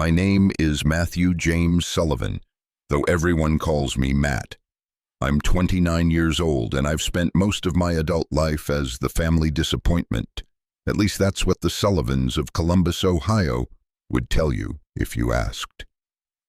My name is Matthew James Sullivan, though everyone calls me Matt. I'm 29 years old, and I've spent most of my adult life as the family disappointment. At least that's what the Sullivans of Columbus, Ohio, would tell you if you asked.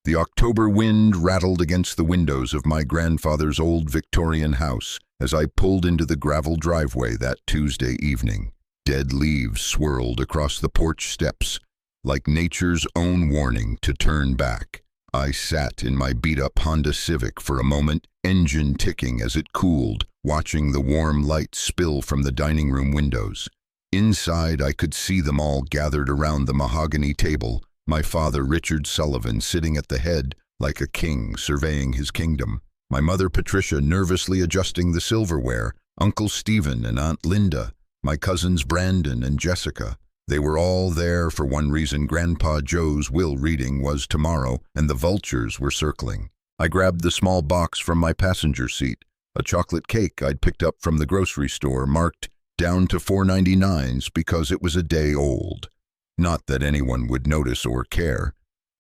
The October wind rattled against the windows of my grandfather's old Victorian house as I pulled into the gravel driveway that Tuesday evening. Dead leaves swirled across the porch steps, like nature's own warning to turn back. I sat in my beat-up Honda Civic for a moment, engine ticking as it cooled, watching the warm light spill from the dining room windows. Inside, I could see them all gathered around the mahogany table, my father Richard Sullivan sitting at the head like a king surveying his kingdom, my mother Patricia nervously adjusting the silverware, Uncle Stephen and Aunt Linda, my cousins Brandon and Jessica. They were all there for one reason: Grandpa Joe's will reading was tomorrow, and the vultures were circling. I grabbed the small box from my passenger seat, a chocolate cake I'd picked up from the grocery store marked down to $4.99 because it was a day old. Not that anyone would notice or care.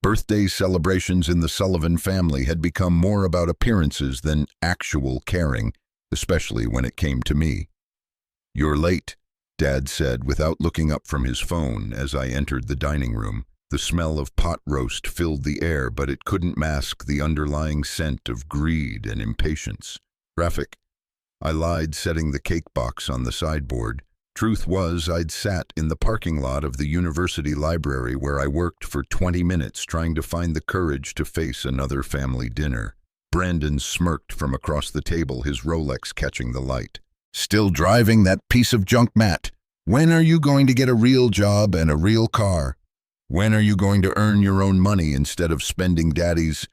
Birthday celebrations in the Sullivan family had become more about appearances than actual caring, especially when it came to me. "You're late," Dad said without looking up from his phone as I entered the dining room. The smell of pot roast filled the air, but it couldn't mask the underlying scent of greed and impatience. "Traffic," I lied, setting the cake box on the sideboard. Truth was, I'd sat in the parking lot of the university library where I worked for 20 minutes trying to find the courage to face another family dinner. Brandon smirked from across the table, his Rolex catching the light. "Still driving that piece of junk, Matt? When are you going to get a real job and a real car? When are you going to earn your own money instead of spending Daddy's?"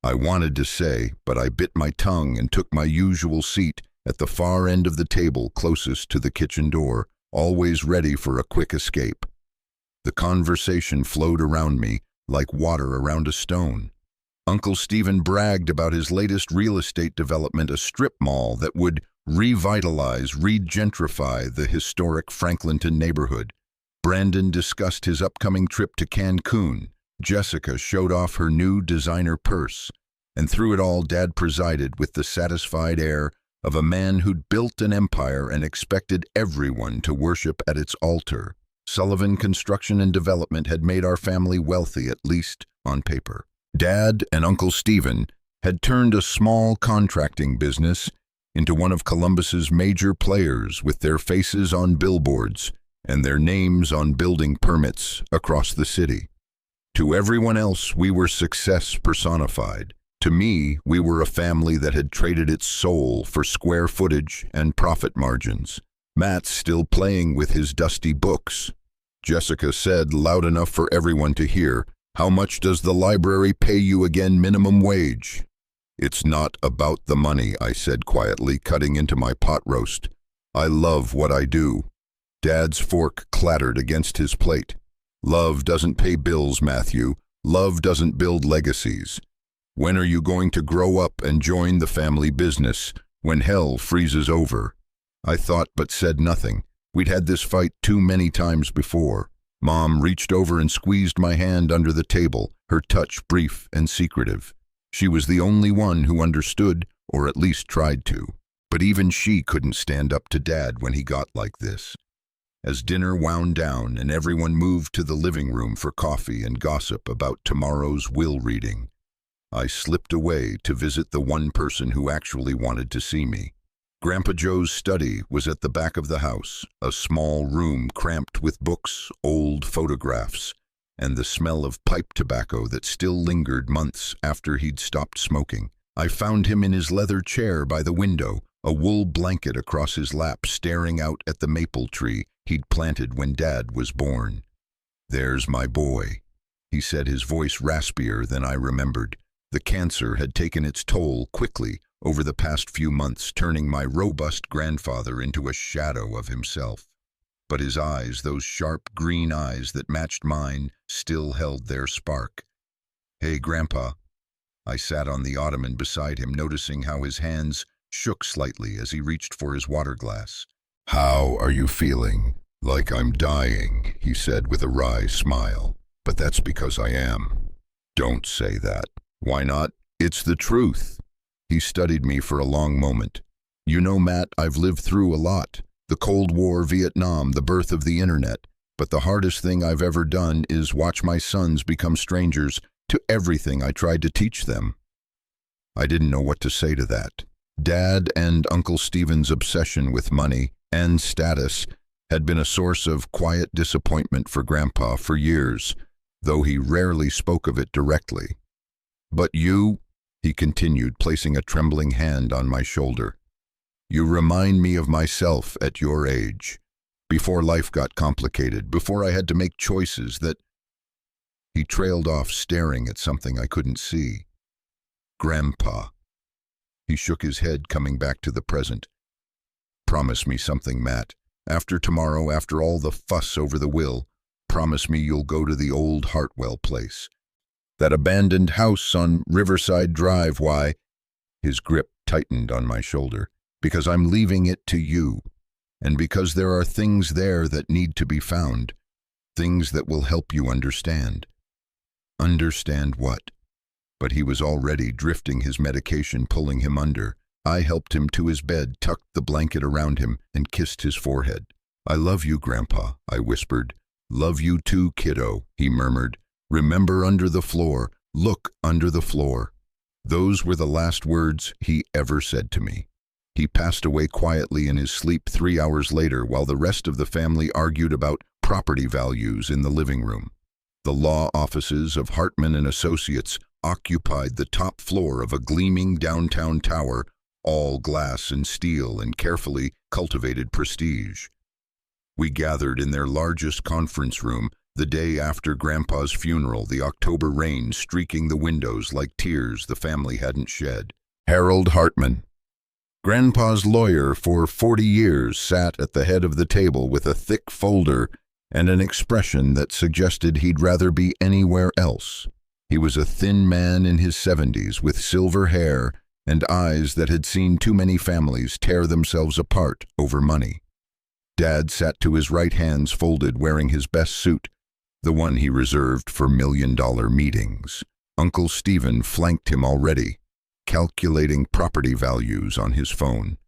I wanted to say, but I bit my tongue and took my usual seat at the far end of the table closest to the kitchen door, always ready for a quick escape. The conversation flowed around me like water around a stone. Uncle Stephen bragged about his latest real estate development, a strip mall that would revitalize, regentrify the historic Franklinton neighborhood. Brandon discussed his upcoming trip to Cancun. Jessica showed off her new designer purse. And through it all, Dad presided with the satisfied air of a man who'd built an empire and expected everyone to worship at its altar. Sullivan Construction and Development had made our family wealthy, at least on paper. Dad and Uncle Stephen had turned a small contracting business into one of Columbus's major players, with their faces on billboards and their names on building permits across the city. To everyone else, we were success personified. To me, we were a family that had traded its soul for square footage and profit margins. Matt's still playing with his dusty books. Jessica said, loud enough for everyone to hear, "How much does the library pay you again, minimum wage?" "It's not about the money," I said quietly, cutting into my pot roast. "I love what I do." Dad's fork clattered against his plate. "Love doesn't pay bills, Matthew. Love doesn't build legacies. When are you going to grow up and join the family business when hell freezes over?" I thought but said nothing. We'd had this fight too many times before. Mom reached over and squeezed my hand under the table, her touch brief and secretive. She was the only one who understood, or at least tried to. But even she couldn't stand up to Dad when he got like this. As dinner wound down and everyone moved to the living room for coffee and gossip about tomorrow's will reading, I slipped away to visit the one person who actually wanted to see me. Grandpa Joe's study was at the back of the house, a small room cramped with books, old photographs, and the smell of pipe tobacco that still lingered months after he'd stopped smoking. I found him in his leather chair by the window, a wool blanket across his lap, staring out at the maple tree he'd planted when Dad was born. "There's my boy," he said, his voice raspier than I remembered. The cancer had taken its toll quickly over the past few months, turning my robust grandfather into a shadow of himself. But his eyes, those sharp green eyes that matched mine, still held their spark. "Hey, Grandpa." I sat on the ottoman beside him, noticing how his hands shook slightly as he reached for his water glass. "How are you feeling?" "Like I'm dying," he said with a wry smile. But that's because I am. Don't say that. Why not? It's the truth. He studied me for a long moment. You know, Matt, I've lived through a lot. The Cold War, Vietnam, the birth of the internet. But the hardest thing I've ever done is watch my sons become strangers to everything I tried to teach them. I didn't know what to say to that. Dad and Uncle Stephen's obsession with money and status had been a source of quiet disappointment for Grandpa for years, though he rarely spoke of it directly. But you, he continued, placing a trembling hand on my shoulder, you remind me of myself at your age, before life got complicated, before I had to make choices that... He trailed off, staring at something I couldn't see. Grandpa. He shook his head, coming back to the present. Promise me something, Matt. After tomorrow, after all the fuss over the will, promise me you'll go to the old Hartwell place. That abandoned house on Riverside Drive. Why? His grip tightened on my shoulder. Because I'm leaving it to you. And because there are things there that need to be found. Things that will help you understand. Understand what? But he was already drifting, his medication pulling him under. I helped him to his bed, tucked the blanket around him, and kissed his forehead. I love you, Grandpa, I whispered. Love you too, kiddo, he murmured. Remember under the floor. Look under the floor. Those were the last words he ever said to me. He passed away quietly in his sleep 3 hours later, while the rest of the family argued about property values in the living room. The law offices of Hartman and Associates occupied the top floor of a gleaming downtown tower, all glass and steel and carefully cultivated prestige. We gathered in their largest conference room the day after Grandpa's funeral, the October rain streaking the windows like tears the family hadn't shed. Harold Hartman, Grandpa's lawyer for 40 years, sat at the head of the table with a thick folder and an expression that suggested he'd rather be anywhere else. He was a thin man in his 70s with silver hair and eyes that had seen too many families tear themselves apart over money. Dad sat to his right, hands folded, wearing his best suit, the one he reserved for million-dollar meetings. Uncle Stephen flanked him already, calculating property values on his phone.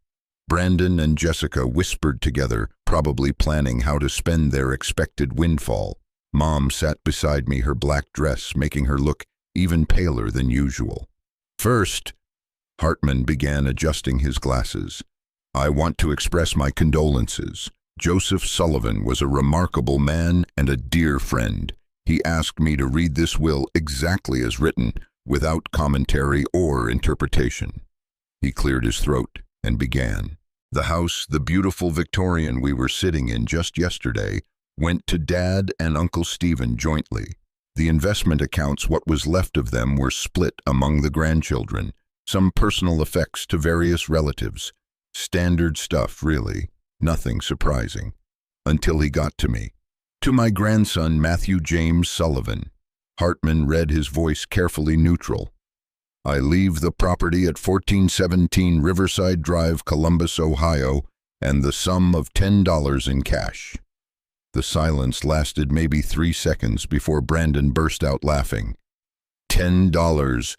Brandon and Jessica whispered together, probably planning how to spend their expected windfall. Mom sat beside me, her black dress making her look even paler than usual. First, Hartman began, adjusting his glasses. I want to express my condolences. Joseph Sullivan was a remarkable man and a dear friend. He asked me to read this will exactly as written, without commentary or interpretation. He cleared his throat and began. The house, the beautiful Victorian we were sitting in just yesterday, went to Dad and Uncle Stephen jointly. The investment accounts, what was left of them, were split among the grandchildren. Some personal effects to various relatives. Standard stuff, really. Nothing surprising. Until he got to me. To my grandson, Matthew James Sullivan. Hartman read, his voice carefully neutral. I leave the property at 1417 Riverside Drive, Columbus, Ohio, and the sum of $10 in cash. The silence lasted maybe 3 seconds before Brandon burst out laughing. $10.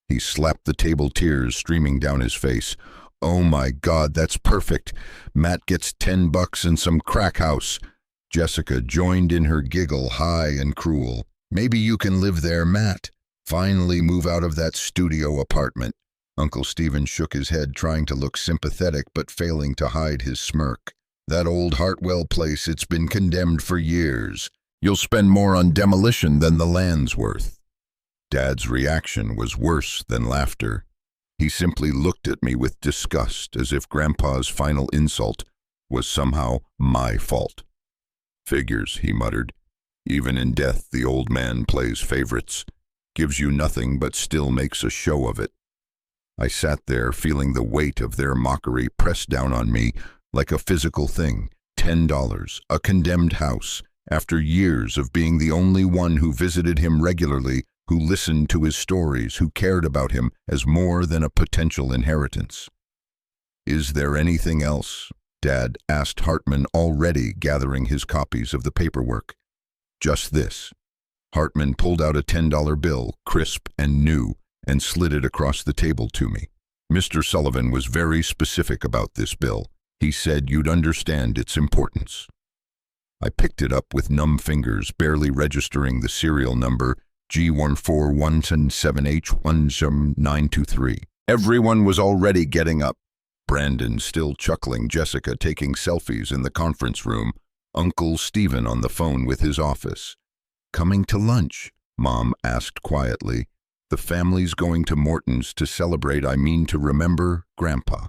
He slapped the table, tears streaming down his face. Oh my God, that's perfect. Matt gets $10 and some crack house. Jessica joined in her giggle, high and cruel. Maybe you can live there, Matt. Finally move out of that studio apartment. Uncle Stephen shook his head, trying to look sympathetic but failing to hide his smirk. That old Hartwell place, it's been condemned for years. You'll spend more on demolition than the land's worth. Dad's reaction was worse than laughter. He simply looked at me with disgust, as if Grandpa's final insult was somehow my fault. Figures, he muttered. Even in death, the old man plays favorites. Gives you nothing but still makes a show of it. I sat there, feeling the weight of their mockery pressed down on me like a physical thing. $10, a condemned house, after years of being the only one who visited him regularly, who listened to his stories, who cared about him as more than a potential inheritance. Is there anything else? Dad asked Hartman, already gathering his copies of the paperwork. Just this. Hartman pulled out a $10 bill, crisp and new, and slid it across the table to me. Mr. Sullivan was very specific about this bill. He said you'd understand its importance. I picked it up with numb fingers, barely registering the serial number G14177H10923. Everyone was already getting up. Brandon still chuckling, Jessica taking selfies in the conference room, Uncle Stephen on the phone with his office. "Coming to lunch?" Mom asked quietly. "The family's going to Morton's to celebrate, to remember Grandpa."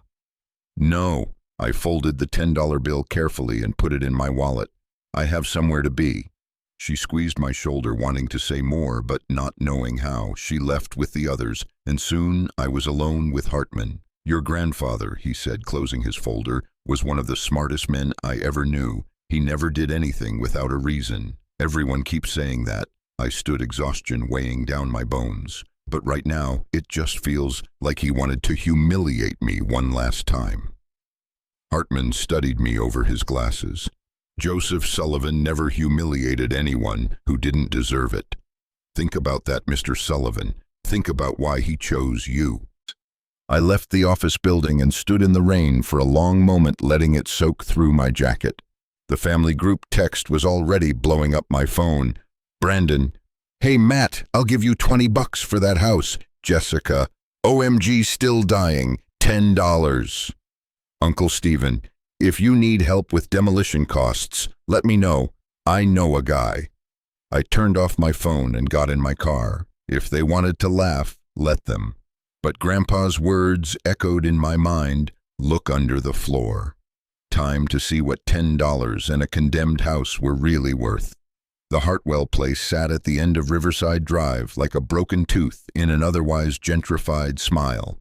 "No." I folded the $10 bill carefully and put it in my wallet. "I have somewhere to be." She squeezed my shoulder, wanting to say more, but not knowing how. She left with the others, and soon I was alone with Hartman. "Your grandfather," he said, closing his folder, "was one of the smartest men I ever knew. He never did anything without a reason. Everyone keeps saying that." I stood, exhaustion weighing down my bones. But right now, it just feels like he wanted to humiliate me one last time. Hartman studied me over his glasses. "Joseph Sullivan never humiliated anyone who didn't deserve it. Think about that, Mr. Sullivan. Think about why he chose you." I left the office building and stood in the rain for a long moment, letting it soak through my jacket. The family group text was already blowing up my phone. Brandon: "Hey Matt, I'll give you $20 for that house." Jessica: "OMG, still dying, $10. Uncle Stephen: "If you need help with demolition costs, let me know. I know a guy." I turned off my phone and got in my car. If they wanted to laugh, let them. But Grandpa's words echoed in my mind, "Look under the floor." Time to see what $10 and a condemned house were really worth. The Hartwell place sat at the end of Riverside Drive like a broken tooth in an otherwise gentrified smile.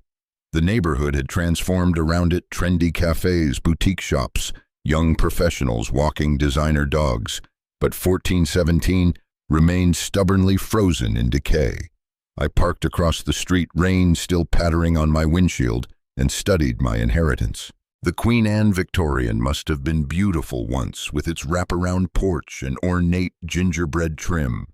The neighborhood had transformed around it: trendy cafes, boutique shops, young professionals walking designer dogs. But 1417 remained stubbornly frozen in decay. I parked across the street, rain still pattering on my windshield, and studied my inheritance. The Queen Anne Victorian must have been beautiful once, with its wraparound porch and ornate gingerbread trim.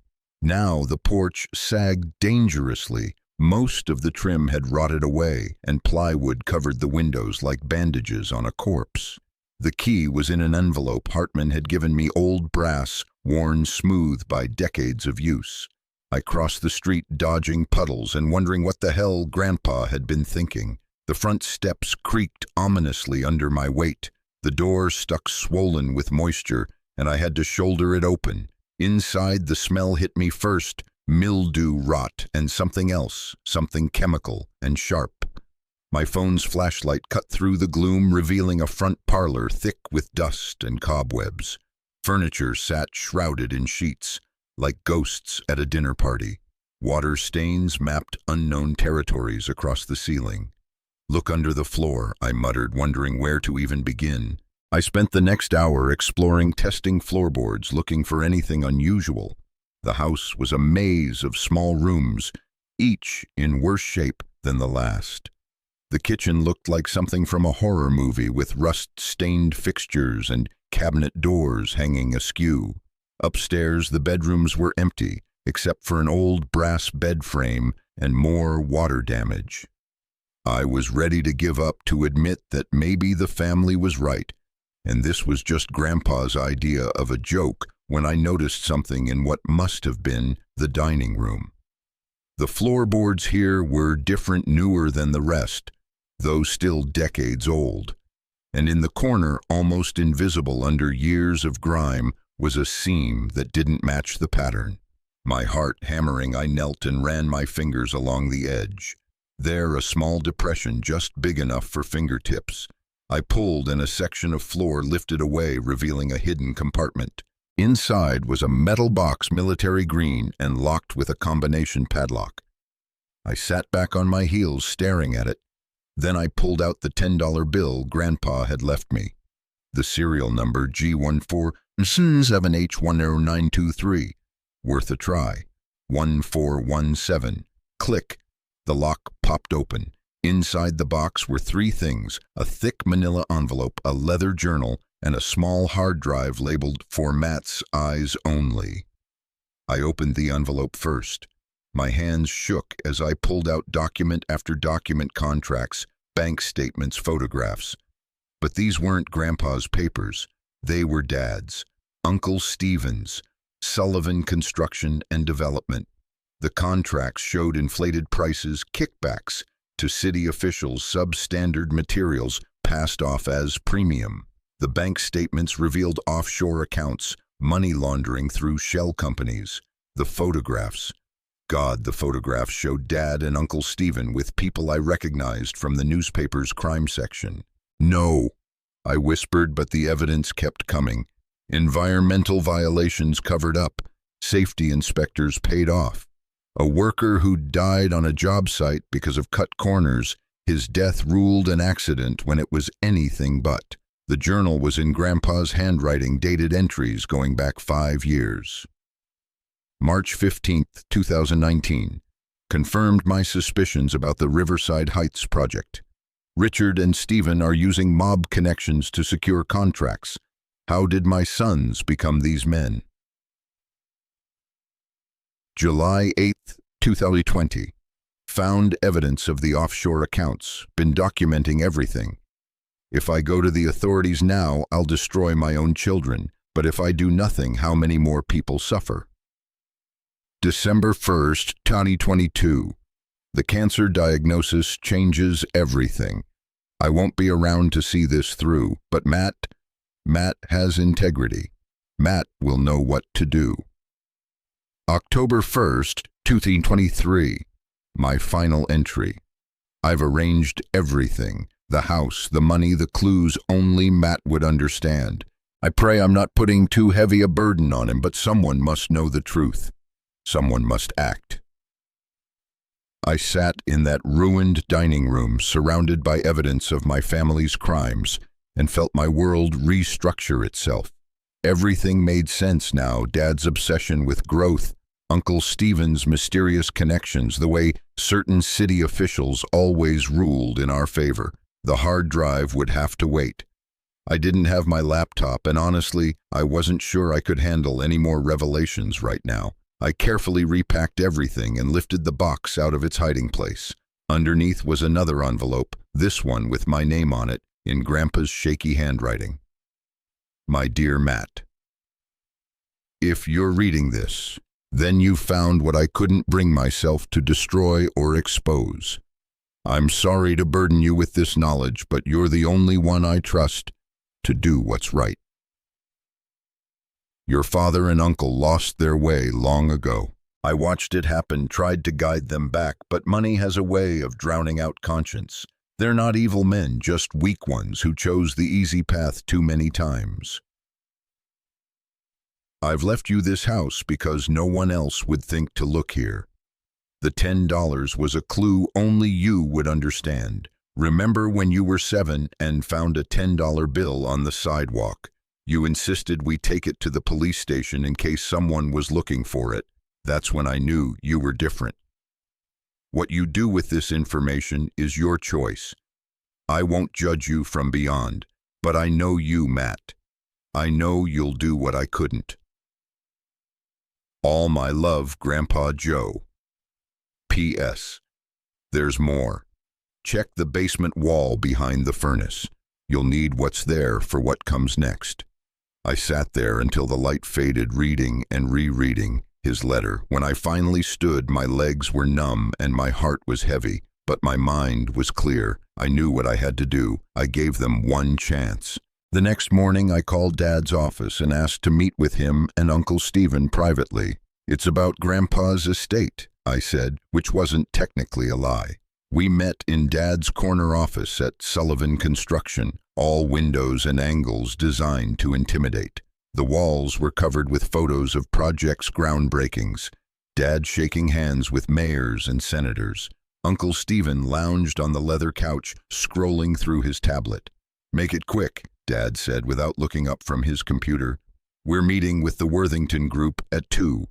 Now the porch sagged dangerously. Most of the trim had rotted away, and plywood covered the windows like bandages on a corpse. The key was in an envelope Hartman had given me, old brass, worn smooth by decades of use. I crossed the street, dodging puddles and wondering what the hell Grandpa had been thinking. The front steps creaked ominously under my weight. The door stuck swollen with moisture, and I had to shoulder it open. Inside, the smell hit me first: mildew, rot, and something else, something chemical and sharp. My phone's flashlight cut through the gloom, revealing a front parlor thick with dust and cobwebs. Furniture sat shrouded in sheets, like ghosts at a dinner party. Water stains mapped unknown territories across the ceiling. "Look under the floor," I muttered, wondering where to even begin. I spent the next hour exploring, testing floorboards, looking for anything unusual. The house was a maze of small rooms, each in worse shape than the last. The kitchen looked like something from a horror movie, with rust-stained fixtures and cabinet doors hanging askew. Upstairs, the bedrooms were empty, except for an old brass bed frame and more water damage. I was ready to give up, to admit that maybe the family was right, and this was just Grandpa's idea of a joke, when I noticed something in what must have been the dining room. The floorboards here were different, newer than the rest, though still decades old. And in the corner, almost invisible under years of grime, was a seam that didn't match the pattern. My heart hammering, I knelt and ran my fingers along the edge. There, a small depression just big enough for fingertips. I pulled, and a section of floor lifted away, revealing a hidden compartment. Inside was a metal box, military green, and locked with a combination padlock. I sat back on my heels, staring at it. Then I pulled out the $10 bill Grandpa had left me. The serial number G147H10923. Worth a try. 1417. Click. The lock popped open. Inside the box were three things: a thick manila envelope, a leather journal, and a small hard drive labeled "For Matt's Eyes Only." I opened the envelope first. My hands shook as I pulled out document after document, contracts, bank statements, photographs. But these weren't Grandpa's papers. They were Dad's. Uncle Stephen's. Sullivan Construction and Development. The contracts showed inflated prices, kickbacks to city officials, substandard materials passed off as premium. The bank statements revealed offshore accounts, money laundering through shell companies. The photographs. God, the photographs showed Dad and Uncle Stephen with people I recognized from the newspaper's crime section. No, I whispered, but the evidence kept coming. Environmental violations covered up. Safety inspectors paid off. A worker who died on a job site because of cut corners, his death ruled an accident when it was anything but. The journal was in Grandpa's handwriting, dated entries going back 5 years. March 15, 2019. Confirmed my suspicions about the Riverside Heights project. Richard and Stephen are using mob connections to secure contracts. How did my sons become these men? July 8, 2020. Found evidence of the offshore accounts. Been documenting everything. If I go to the authorities now, I'll destroy my own children. But if I do nothing, how many more people suffer? December 1st, 2022. The cancer diagnosis changes everything. I won't be around to see this through, but Matt has integrity. Matt will know what to do. October 1st, 2023. My final entry. I've arranged everything. The house, the money, the clues. Only Matt would understand. I pray I'm not putting too heavy a burden on him, but someone must know the truth. Someone must act. I sat in that ruined dining room, surrounded by evidence of my family's crimes, and felt my world restructure itself. Everything made sense now. Dad's obsession with growth, Uncle Stephen's mysterious connections, the way certain city officials always ruled in our favor. The hard drive would have to wait. I didn't have my laptop, and honestly, I wasn't sure I could handle any more revelations right now. I carefully repacked everything and lifted the box out of its hiding place. Underneath was another envelope, this one with my name on it, in Grandpa's shaky handwriting. My dear Matt, if you're reading this, then you found what I couldn't bring myself to destroy or expose. I'm sorry to burden you with this knowledge, but you're the only one I trust to do what's right. Your father and uncle lost their way long ago. I watched it happen, tried to guide them back, but money has a way of drowning out conscience. They're not evil men, just weak ones who chose the easy path too many times. I've left you this house because no one else would think to look here. The $10 was a clue only you would understand. Remember when you were 7 and found a $10 bill on the sidewalk? You insisted we take it to the police station in case someone was looking for it. That's when I knew you were different. What you do with this information is your choice. I won't judge you from beyond, but I know you, Matt. I know you'll do what I couldn't. All my love, Grandpa Joe. P.S. There's more. Check the basement wall behind the furnace. You'll need what's there for what comes next. I sat there until the light faded, reading and rereading his letter. When I finally stood, my legs were numb and my heart was heavy, but my mind was clear. I knew what I had to do. I gave them one chance. The next morning, I called Dad's office and asked to meet with him and Uncle Stephen privately. It's about Grandpa's estate, I said, which wasn't technically a lie. We met in Dad's corner office at Sullivan Construction, all windows and angles designed to intimidate. The walls were covered with photos of projects' groundbreakings, Dad shaking hands with mayors and senators. Uncle Stephen lounged on the leather couch, scrolling through his tablet. Make it quick, Dad said without looking up from his computer. We're meeting with the Worthington Group at 2.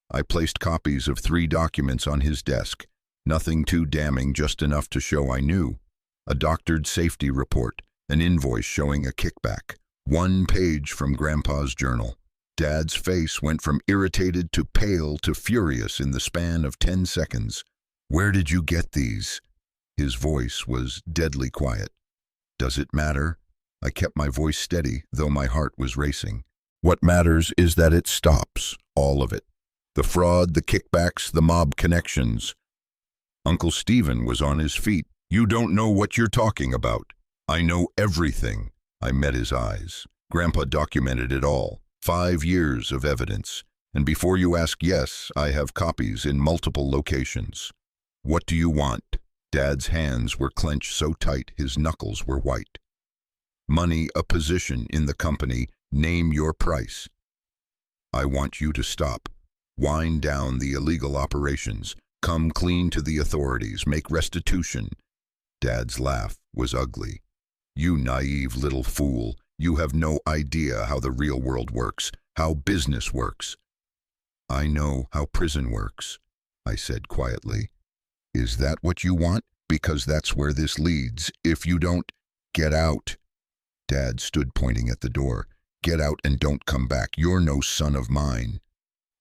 I placed copies of 3 documents on his desk. Nothing too damning, just enough to show I knew. A doctored safety report, an invoice showing a kickback, 1 page from Grandpa's journal. Dad's face went from irritated to pale to furious in the span of 10 seconds. "Where did you get these?" His voice was deadly quiet. "Does it matter?" I kept my voice steady, though my heart was racing. "What matters is that it stops, all of it. The fraud, the kickbacks, the mob connections." Uncle Stephen was on his feet. "You don't know what you're talking about." "I know everything." I met his eyes. "Grandpa documented it all. 5 years of evidence. And before you ask, yes, I have copies in multiple locations." "What do you want?" Dad's hands were clenched so tight his knuckles were white. "Money, a position in the company. Name your price." "I want you to stop. Wind down the illegal operations. Come clean to the authorities. Make restitution." Dad's laugh was ugly. "You naive little fool. You have no idea how the real world works, how business works." "I know how prison works," I said quietly. "Is that what you want? Because that's where this leads. If you don't, get out." Dad stood pointing at the door. "Get out and don't come back. You're no son of mine."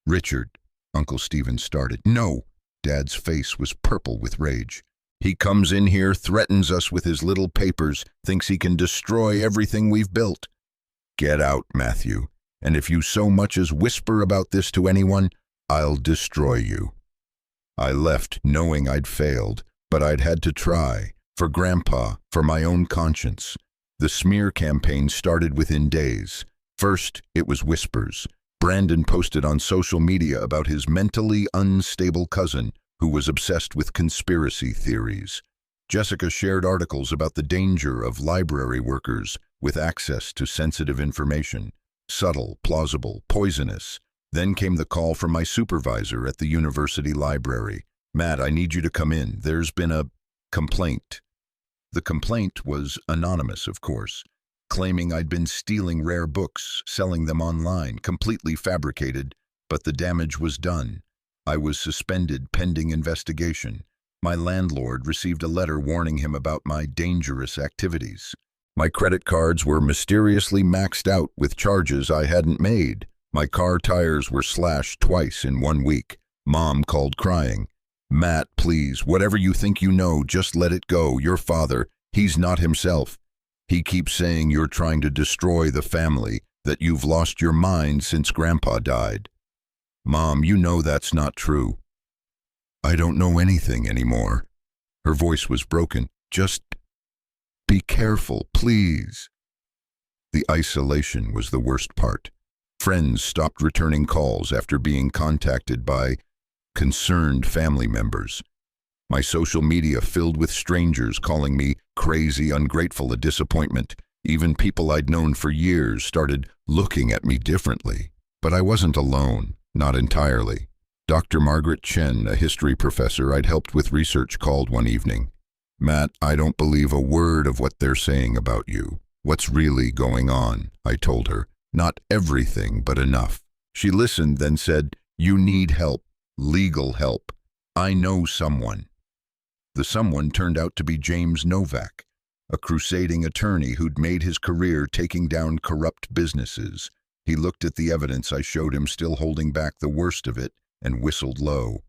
"Richard," Uncle Stephen started. "No." Dad's face was purple with rage. "He comes in here, threatens us with his little papers, thinks he can destroy everything we've built." "Get out, Matthew. And if you so much as whisper about this to anyone, I'll destroy you." I left knowing I'd failed, but I'd had to try. For Grandpa, for my own conscience. The smear campaign started within days. First, it was whispers. Brandon posted on social media about his mentally unstable cousin, who was obsessed with conspiracy theories. Jessica shared articles about the danger of library workers with access to sensitive information. Subtle, plausible, poisonous. Then came the call from my supervisor at the university library. "Matt, I need you to come in. There's been a complaint." The complaint was anonymous, of course, claiming I'd been stealing rare books, selling them online, completely fabricated, but the damage was done. I was suspended pending investigation. My landlord received a letter warning him about my dangerous activities. My credit cards were mysteriously maxed out with charges I hadn't made. My car tires were slashed twice in 1 week. Mom called crying. "Matt, please, whatever you think you know, just let it go. Your father, he's not himself. He keeps saying you're trying to destroy the family, that you've lost your mind since Grandpa died." "Mom, you know that's not true." "I don't know anything anymore." Her voice was broken. "Just be careful, please." The isolation was the worst part. Friends stopped returning calls after being contacted by concerned family members. My social media filled with strangers calling me crazy, ungrateful, a disappointment. Even people I'd known for years started looking at me differently. But I wasn't alone. Not entirely. Dr. Margaret Chen, a history professor I'd helped with research, called one evening. "Matt, I don't believe a word of what they're saying about you. What's really going on?" I told her. "Not everything, but enough." She listened, then said, "You need help. Legal help. I know someone." The someone turned out to be James Novak, a crusading attorney who'd made his career taking down corrupt businesses. He looked at the evidence I showed him, still holding back the worst of it, and whistled low.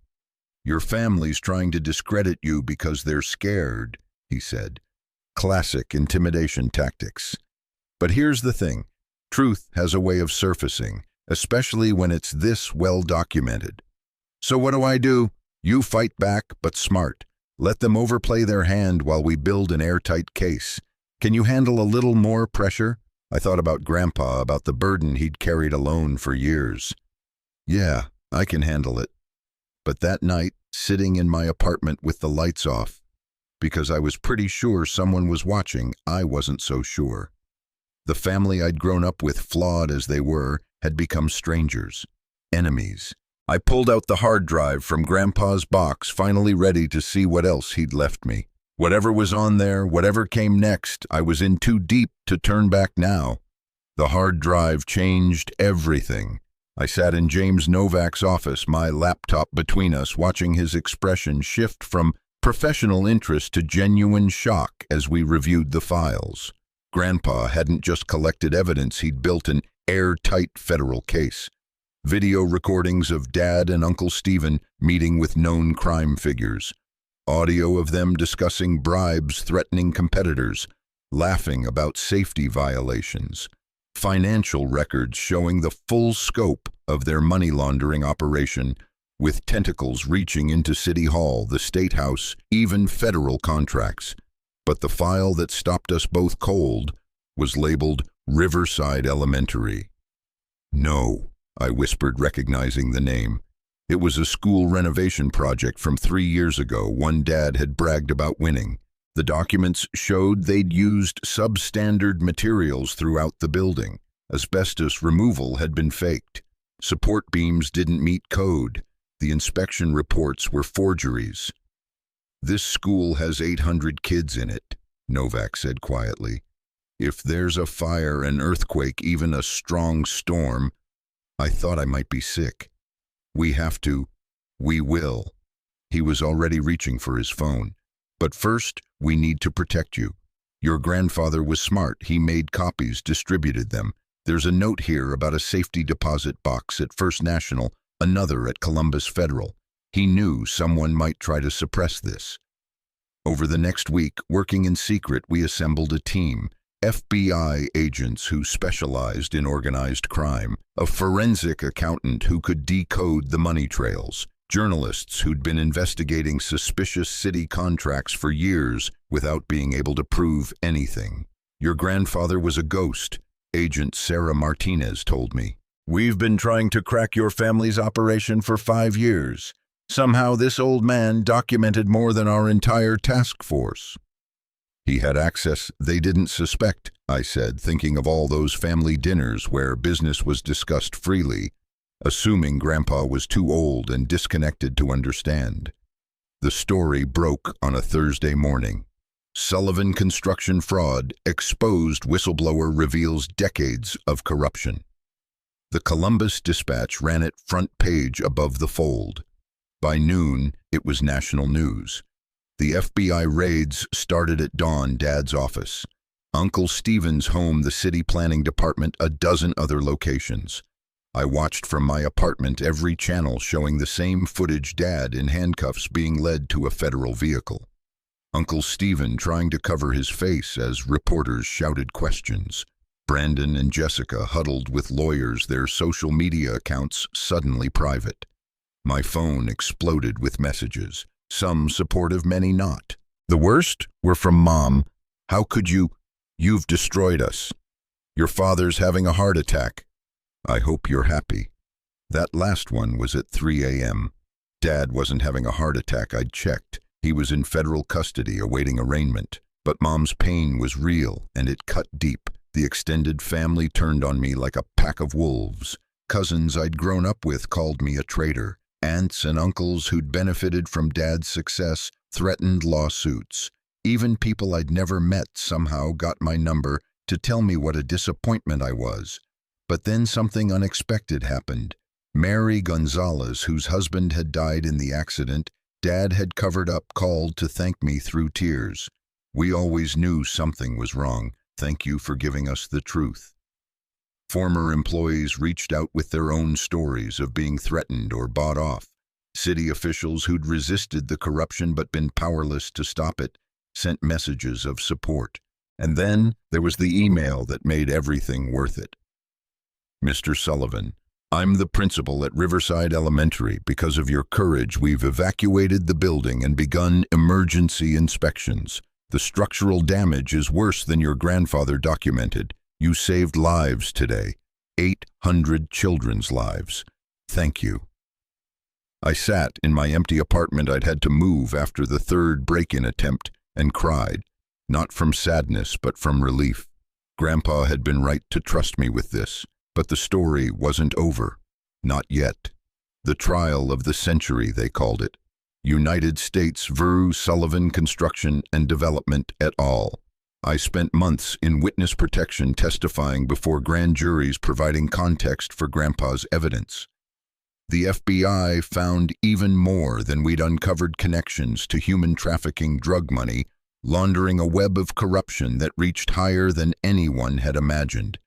"Your family's trying to discredit you because they're scared," he said. Classic intimidation tactics. But here's the thing. Truth has a way of surfacing, especially when it's this well documented. So what do? You fight back, but smart. Let them overplay their hand while we build an airtight case. Can you handle a little more pressure? I thought about Grandpa, about the burden he'd carried alone for years. "Yeah, I can handle it." But that night, sitting in my apartment with the lights off, because I was pretty sure someone was watching, I wasn't so sure. The family I'd grown up with, flawed as they were, had become strangers, enemies. I pulled out the hard drive from Grandpa's box, finally ready to see what else he'd left me. Whatever was on there, whatever came next, I was in too deep to turn back now. The hard drive changed everything. I sat in James Novak's office, my laptop between us, watching his expression shift from professional interest to genuine shock as we reviewed the files. Grandpa hadn't just collected evidence, he'd built an airtight federal case. Video recordings of Dad and Uncle Stephen meeting with known crime figures. Audio of them discussing bribes threatening competitors, laughing about safety violations. Financial records showing the full scope of their money laundering operation, with tentacles reaching into City Hall, the State House, even federal contracts. But the file that stopped us both cold was labeled Riverside Elementary. No, I whispered, recognizing the name. It was a school renovation project from 3 years ago, one Dad had bragged about winning. The documents showed they'd used substandard materials throughout the building. Asbestos removal had been faked. Support beams didn't meet code. The inspection reports were forgeries. "This school has 800 kids in it," Novak said quietly. "If there's a fire, an earthquake, even a strong storm," I thought I might be sick. "We will." He was already reaching for his phone. "But first, we need to protect you. Your grandfather was smart. He made copies, distributed them. There's a note here about a safety deposit box at First National, another at Columbus Federal. He knew someone might try to suppress this." Over the next week, working in secret, we assembled a team. FBI agents who specialized in organized crime, a forensic accountant who could decode the money trails, journalists who'd been investigating suspicious city contracts for years without being able to prove anything. "Your grandfather was a ghost," Agent Sarah Martinez told me. "We've been trying to crack your family's operation for 5 years. Somehow this old man documented more than our entire task force." "He had access they didn't suspect," I said, thinking of all those family dinners where business was discussed freely, assuming Grandpa was too old and disconnected to understand. The story broke on a Thursday morning. Sullivan construction fraud exposed, whistleblower reveals decades of corruption. The Columbus Dispatch ran it front page above the fold. By noon, it was national news. The FBI raids started at dawn. Dad's office, Uncle Stephen's home, the city planning department, a dozen other locations. I watched from my apartment, every channel showing the same footage: Dad in handcuffs being led to a federal vehicle. Uncle Stephen trying to cover his face as reporters shouted questions. Brandon and Jessica huddled with lawyers, their social media accounts suddenly private. My phone exploded with messages, some supportive, many not. The worst were from Mom. "How could you? You've destroyed us. Your father's having a heart attack. I hope you're happy." That last one was at 3 a.m. Dad wasn't having a heart attack. I'd checked. He was in federal custody awaiting arraignment. But Mom's pain was real, and it cut deep. The extended family turned on me like a pack of wolves. Cousins I'd grown up with called me a traitor. Aunts and uncles who'd benefited from Dad's success threatened lawsuits. Even people I'd never met somehow got my number to tell me what a disappointment I was. But then something unexpected happened. Mary Gonzalez, whose husband had died in the accident Dad had covered up, called to thank me through tears. "We always knew something was wrong. Thank you for giving us the truth." Former employees reached out with their own stories of being threatened or bought off. City officials who'd resisted the corruption but been powerless to stop it sent messages of support. And then there was the email that made everything worth it. "Mr. Sullivan, I'm the principal at Riverside Elementary. Because of your courage, we've evacuated the building and begun emergency inspections. The structural damage is worse than your grandfather documented. You saved lives today, 800 children's lives. Thank you." I sat in my empty apartment I'd had to move after the third break-in attempt and cried, not from sadness but from relief. Grandpa had been right to trust me with this. But the story wasn't over. Not yet. The trial of the century, they called it. United States v. Sullivan Construction and Development et al. I spent months in witness protection testifying before grand juries providing context for Grandpa's evidence. The FBI found even more than we'd uncovered: connections to human trafficking, drug money, laundering, a web of corruption that reached higher than anyone had imagined.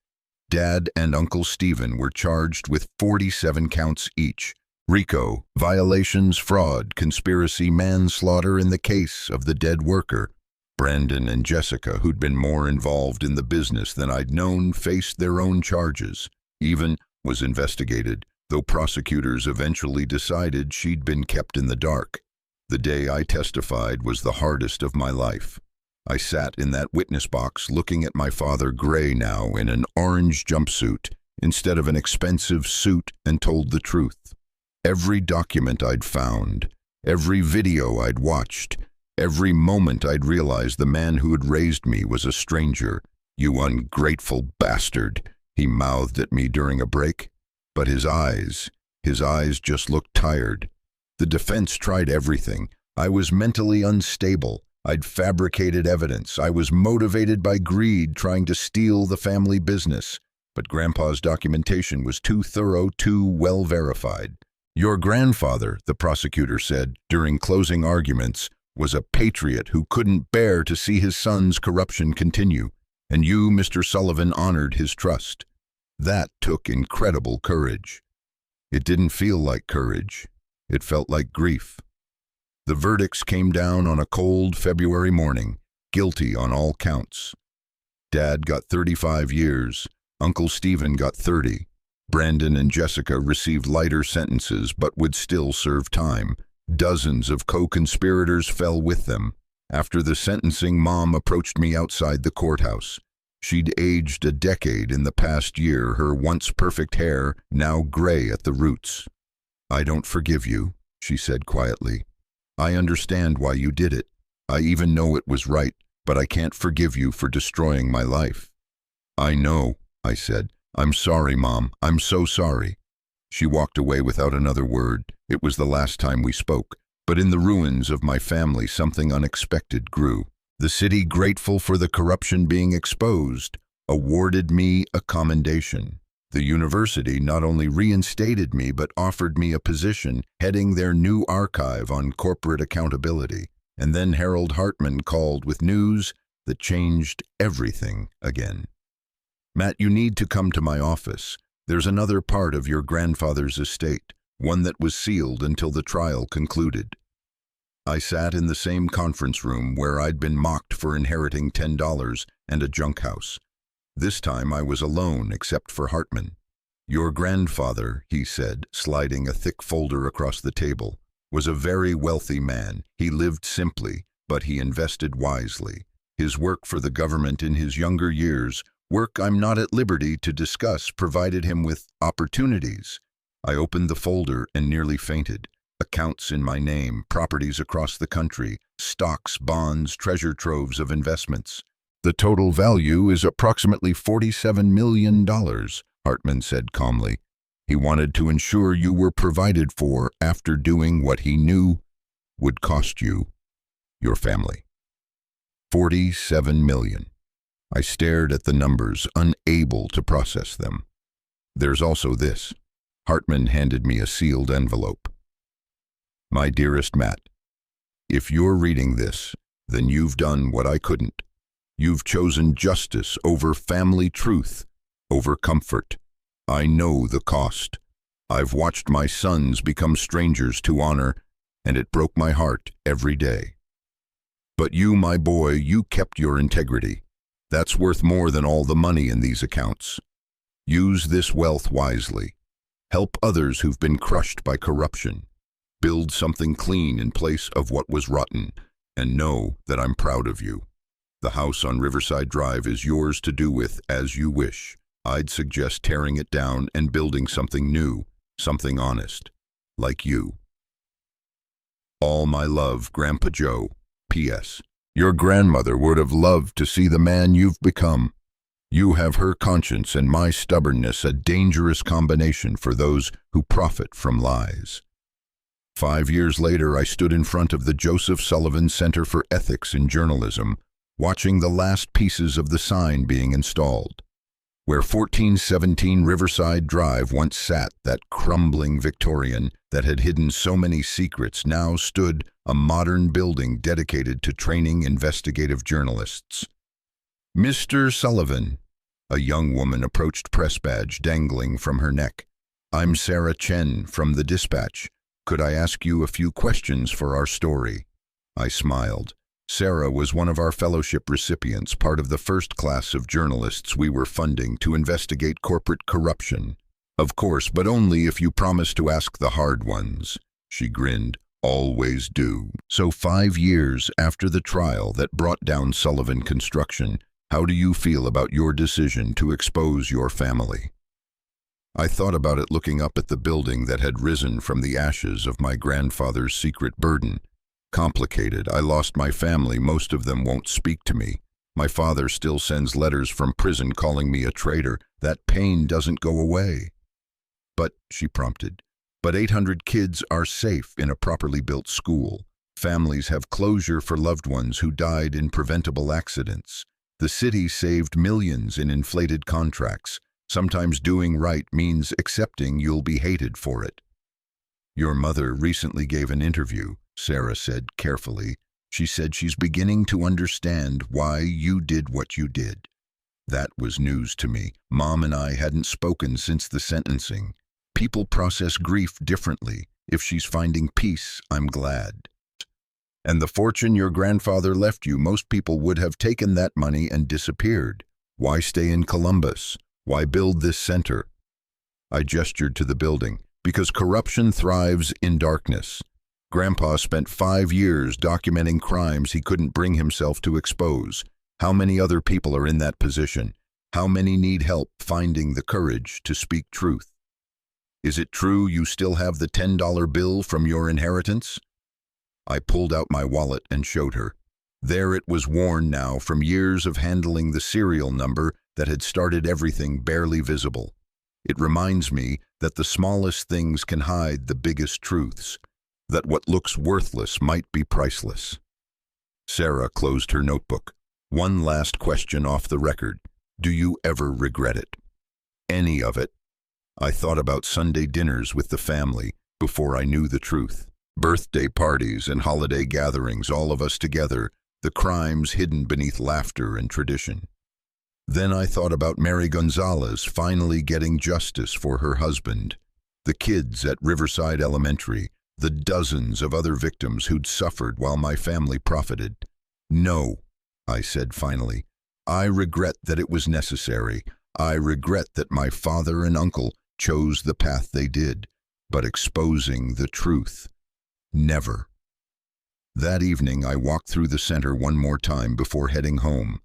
Dad and Uncle Stephen were charged with 47 counts each. RICO, violations, fraud, conspiracy, manslaughter in the case of the dead worker. Brandon and Jessica, who'd been more involved in the business than I'd known, faced their own charges. Even was investigated, though prosecutors eventually decided she'd been kept in the dark. The day I testified was the hardest of my life. I sat in that witness box looking at my father, gray now, in an orange jumpsuit instead of an expensive suit, and told the truth. Every document I'd found, every video I'd watched, every moment I'd realized the man who had raised me was a stranger. "You ungrateful bastard," he mouthed at me during a break. But his eyes just looked tired. The defense tried everything. I was mentally unstable. I'd fabricated evidence. I was motivated by greed, trying to steal the family business. But Grandpa's documentation was too thorough, too well verified. "Your grandfather," the prosecutor said during closing arguments, "was a patriot who couldn't bear to see his son's corruption continue. And you, Mr. Sullivan, honored his trust." That took incredible courage. It didn't feel like courage. It felt like grief. The verdicts came down on a cold February morning, guilty on all counts. Dad got 35 years, Uncle Stephen got 30. Brandon and Jessica received lighter sentences but would still serve time. Dozens of co-conspirators fell with them. After the sentencing, Mom approached me outside the courthouse. She'd aged a decade in the past year, her once perfect hair now gray at the roots. "I don't forgive you," she said quietly. "I understand why you did it. I even know it was right, but I can't forgive you for destroying my life." "I know," I said. "I'm sorry, Mom. I'm so sorry." She walked away without another word. It was the last time we spoke. But in the ruins of my family, something unexpected grew. The city, grateful for the corruption being exposed, awarded me a commendation. The university not only reinstated me but offered me a position heading their new archive on corporate accountability. And then Harold Hartman called with news that changed everything again. "Matt, you need to come to my office. There's another part of your grandfather's estate, one that was sealed until the trial concluded." I sat in the same conference room where I'd been mocked for inheriting $10 and a junk house. This time I was alone except for Hartman. "Your grandfather," he said, sliding a thick folder across the table, "was a very wealthy man. He lived simply, but he invested wisely. His work for the government in his younger years, work I'm not at liberty to discuss, provided him with opportunities." I opened the folder and nearly fainted. Accounts in my name, properties across the country, stocks, bonds, treasure troves of investments. "The total value is approximately $47 million, Hartman said calmly. "He wanted to ensure you were provided for after doing what he knew would cost you, your family. $47 million. I stared at the numbers, unable to process them. "There's also this." Hartman handed me a sealed envelope. "My dearest Matt, if you're reading this, then you've done what I couldn't. You've chosen justice over family truth, over comfort. I know the cost. I've watched my sons become strangers to honor, and it broke my heart every day. But you, my boy, you kept your integrity. That's worth more than all the money in these accounts. Use this wealth wisely. Help others who've been crushed by corruption. Build something clean in place of what was rotten, and know that I'm proud of you. The house on Riverside Drive is yours to do with as you wish. I'd suggest tearing it down and building something new, something honest, like you. All my love, Grandpa Joe. P.S. Your grandmother would have loved to see the man you've become. You have her conscience and my stubbornness, a dangerous combination for those who profit from lies." 5 years later, I stood in front of the Joseph Sullivan Center for Ethics in Journalism, watching the last pieces of the sign being installed. Where 1417 Riverside Drive once sat, that crumbling Victorian that had hidden so many secrets, now stood a modern building dedicated to training investigative journalists. "Mr. Sullivan, A young woman approached, press badge dangling from her neck. "I'm Sarah Chen from the Dispatch. Could I ask you a few questions for our story?" I smiled. Sarah was one of our fellowship recipients, part of the first class of journalists we were funding to investigate corporate corruption. "Of course, but only if you promise to ask the hard ones." She grinned. "Always do." "So 5 years after the trial that brought down Sullivan Construction, how do you feel about your decision to expose your family?" I thought about it, looking up at the building that had risen from the ashes of my grandfather's secret burden. Complicated. I lost my family. Most of them won't speak to me. My father still sends letters from prison calling me a traitor. That pain doesn't go away. "But," she prompted, "but 800 kids are safe in a properly built school. Families have closure for loved ones who died in preventable accidents. The city saved millions in inflated contracts. Sometimes doing right means accepting you'll be hated for it." "Your mother recently gave an interview," Sarah said carefully. "She said she's beginning to understand why you did what you did." That was news to me. Mom and I hadn't spoken since the sentencing. People process grief differently. If she's finding peace, I'm glad. "And the fortune your grandfather left you, most people would have taken that money and disappeared. Why stay in Columbus? Why build this center?" I gestured to the building. "Because corruption thrives in darkness. Grandpa spent 5 years documenting crimes he couldn't bring himself to expose. How many other people are in that position? How many need help finding the courage to speak truth? Is it true you still have the $10 bill from your inheritance?" I pulled out my wallet and showed her. There it was, worn now from years of handling the serial number that had started everything, barely visible. It reminds me that the smallest things can hide the biggest truths, that what looks worthless might be priceless. Sarah closed her notebook. "One last question off the record. Do you ever regret it? Any of it?" I thought about Sunday dinners with the family before I knew the truth. Birthday parties and holiday gatherings, all of us together, the crimes hidden beneath laughter and tradition. Then I thought about Mary Gonzalez finally getting justice for her husband, the kids at Riverside Elementary, the dozens of other victims who'd suffered while my family profited. "No," I said finally. "I regret that it was necessary. I regret that my father and uncle chose the path they did. But exposing the truth, never." That evening I walked through the center one more time before heading home.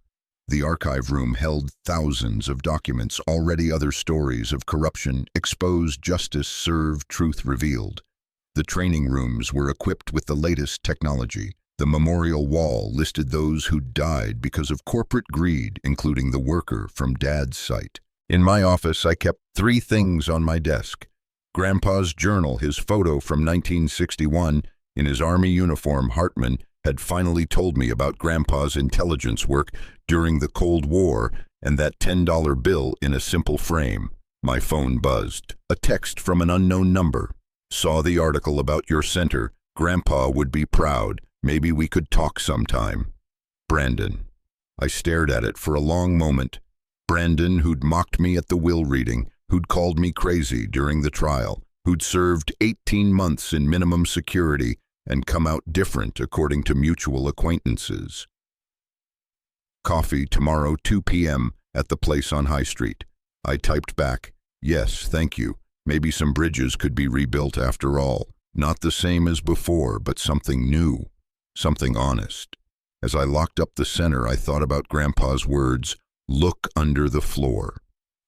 The archive room held thousands of documents, already other stories of corruption, exposed, justice served, truth revealed. The training rooms were equipped with the latest technology. The memorial wall listed those who died because of corporate greed, including the worker from Dad's site. In my office, I kept 3 things on my desk. Grandpa's journal, his photo from 1961. In his Army uniform, Hartman had finally told me about Grandpa's intelligence work during the Cold War, and that $10 bill in a simple frame. My phone buzzed. A text from an unknown number. "Saw the article about your center. Grandpa would be proud. Maybe we could talk sometime. Brandon." I stared at it for a long moment. Brandon, who'd mocked me at the will reading, who'd called me crazy during the trial, who'd served 18 months in minimum security and come out different according to mutual acquaintances. "Coffee tomorrow, 2 p.m. at the place on High Street." I typed back, "Yes, thank you. Maybe some bridges could be rebuilt after all. Not the same as before, but something new, something honest." As I locked up the center, I thought about Grandpa's words, "Look under the floor."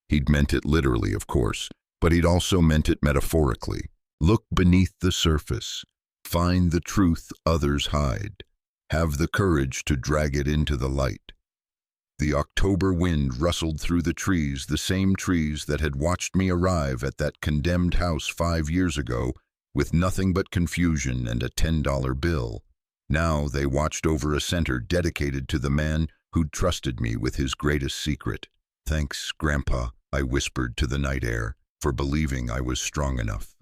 He'd meant it literally, of course, but he'd also meant it metaphorically. Look beneath the surface. Find the truth others hide. Have the courage to drag it into the light. The October wind rustled through the trees, the same trees that had watched me arrive at that condemned house 5 years ago with nothing but confusion and a $10 bill. Now they watched over a center dedicated to the man who'd trusted me with his greatest secret. "Thanks, Grandpa," I whispered to the night air, "for believing I was strong enough."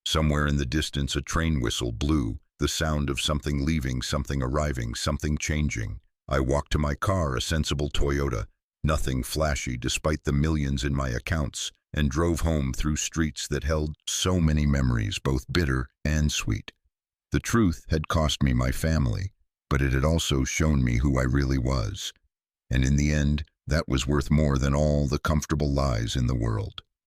Somewhere in the distance a train whistle blew, the sound of something leaving, something arriving, something changing. I walked to my car, a sensible Toyota. nothing flashy despite the millions in my accounts, and drove home through streets that held so many memories, both bitter and sweet. The truth had cost me my family, but it had also shown me who I really was. And in the end, that was worth more than all the comfortable lies in the world.